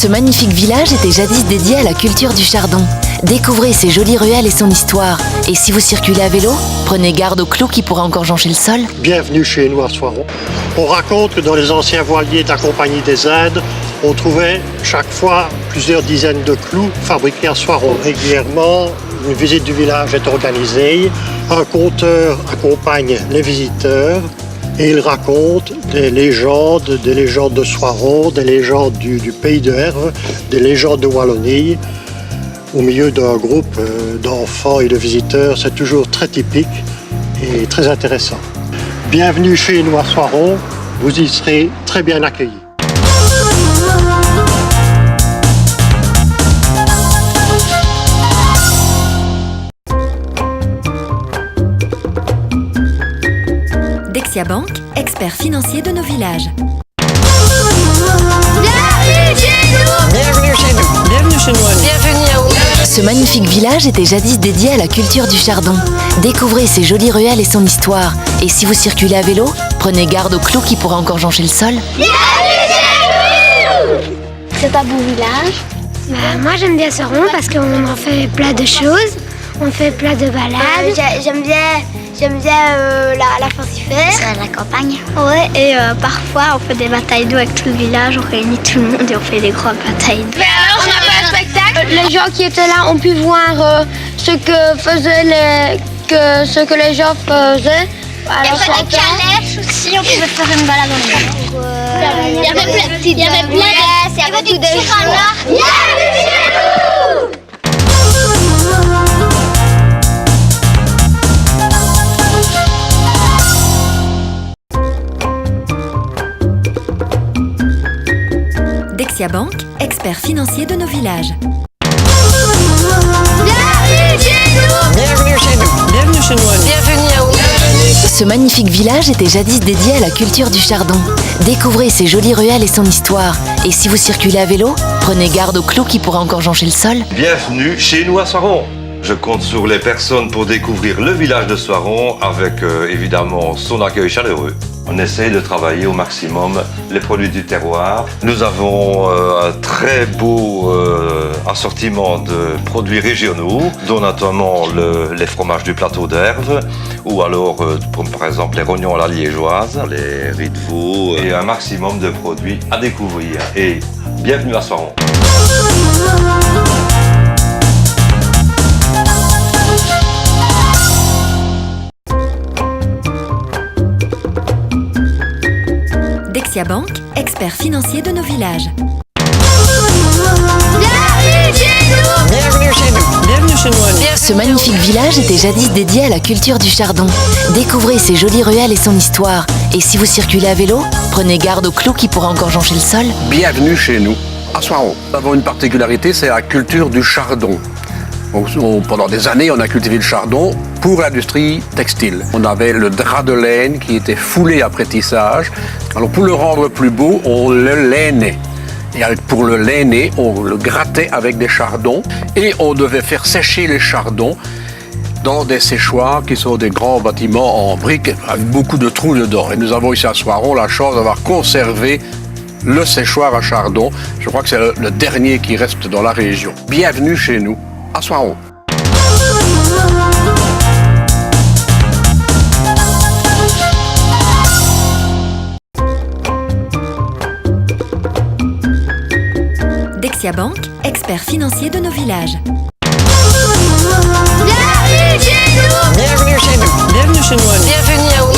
Ce magnifique village était jadis dédié à la culture du chardon. Découvrez ses jolies ruelles et son histoire. Et si vous circulez à vélo, prenez garde aux clous qui pourraient encore joncher le sol. Bienvenue chez nous à Soiron. On raconte que dans les anciens voiliers de la Compagnie des Indes, on trouvait chaque fois plusieurs dizaines de clous fabriqués à Soiron. Régulièrement, une visite du village est organisée. Un conteur accompagne les visiteurs et il raconte des légendes de Soiron, des légendes du pays de Herve, des légendes de Wallonie. Au milieu d'un groupe d'enfants et de visiteurs, c'est toujours très typique et très intéressant. Bienvenue chez nous à Soiron, vous y serez très bien accueillis. Dexia Bank, expert financier de nos villages. Bienvenue chez nous. Bienvenue chez nous. Bienvenue chez nous. Bienvenue à vous. Ce magnifique village était jadis dédié à la culture du chardon. Découvrez ses jolies ruelles et son histoire. Et si vous circulez à vélo, prenez garde aux clous qui pourraient encore joncher le sol. Bienvenue chez nous. C'est un beau village. Moi j'aime bien Soiron parce qu'on en fait plein de choses, on fait plein de balades. J'aime bien la fortifère. C'est à la campagne. Ouais, et parfois on fait des batailles d'eau avec tout le village, on réunit tout le monde et on fait des grandes batailles d'eau. Mais alors on a fait un spectacle. Les gens qui étaient là ont pu voir ce que les gens faisaient. Alors, il y avait des calèches aussi, on pouvait faire une balade dans le village. Il y avait plein de petites boulettes, il y avait tout des gens. Dexia Bank, expert financier de nos villages. Bienvenue chez nous. Bienvenue chez nous. Bienvenue chez nous. Bienvenue à vous. Ce magnifique village était jadis dédié à la culture du chardon. Découvrez ses jolies ruelles et son histoire. Et si vous circulez à vélo, prenez garde aux clous qui pourraient encore joncher le sol. Bienvenue chez nous à Soiron. Je compte sur les personnes pour découvrir le village de Soiron avec évidemment son accueil chaleureux. On essaye de travailler au maximum les produits du terroir. Nous avons un très beau assortiment de produits régionaux, dont notamment les fromages du plateau d'Herve, ou alors par exemple les rognons à la liégeoise, les riz de veau, et un maximum de produits à découvrir. Et bienvenue à Soiron. Dexia Bank, expert financier de nos villages. Bienvenue chez nous. Bienvenue chez nous. Bienvenue chez nous. Ce magnifique village était jadis dédié à la culture du chardon. Découvrez ses jolies ruelles et son histoire. Et si vous circulez à vélo, prenez garde aux clous qui pourraient encore joncher le sol. Bienvenue chez nous, à Soiron. Nous avons une particularité, c'est la culture du chardon. Pendant des années, on a cultivé le chardon pour l'industrie textile. On avait le drap de laine qui était foulé après tissage. Alors pour le rendre plus beau, on le lainait. Et pour le lainer, on le grattait avec des chardons et on devait faire sécher les chardons dans des séchoirs qui sont des grands bâtiments en briques avec beaucoup de trous dedans. Et nous avons ici à Soiron la chance d'avoir conservé le séchoir à chardon. Je crois que c'est le dernier qui reste dans la région. Bienvenue chez nous, à Soiron. Dexia Bank, expert financier de nos villages. Bienvenue chez nous. Bienvenue chez nous. Bienvenue chez nous. Bienvenue à vous.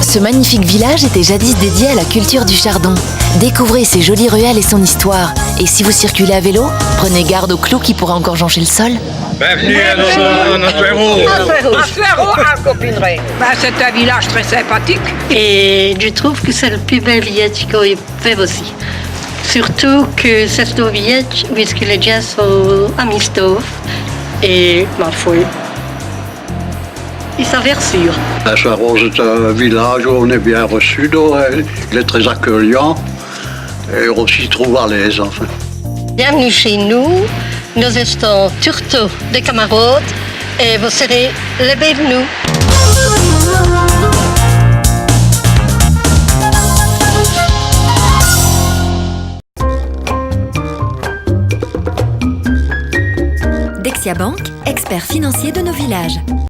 Ce magnifique village était jadis dédié à la culture du chardon. Découvrez ses jolies ruelles et son histoire. Et si vous circulez à vélo, prenez garde aux clous qui pourraient encore joncher le sol. Bienvenue à notre héros. À Soiron, à Copineray. C'est un village très sympathique. Et je trouve que c'est le plus bel village qu'on fait aussi. Surtout que c'est un village où les gens sont amisteux et, ma foi, ils sont sûrs. Soiron, c'est un village où on est bien reçu, il est très accueillant et on s'y trouve à l'aise enfin. Bienvenue chez nous, nous sommes surtout des camarades et vous serez les bienvenus. Dexia Bank, expert financier de nos villages.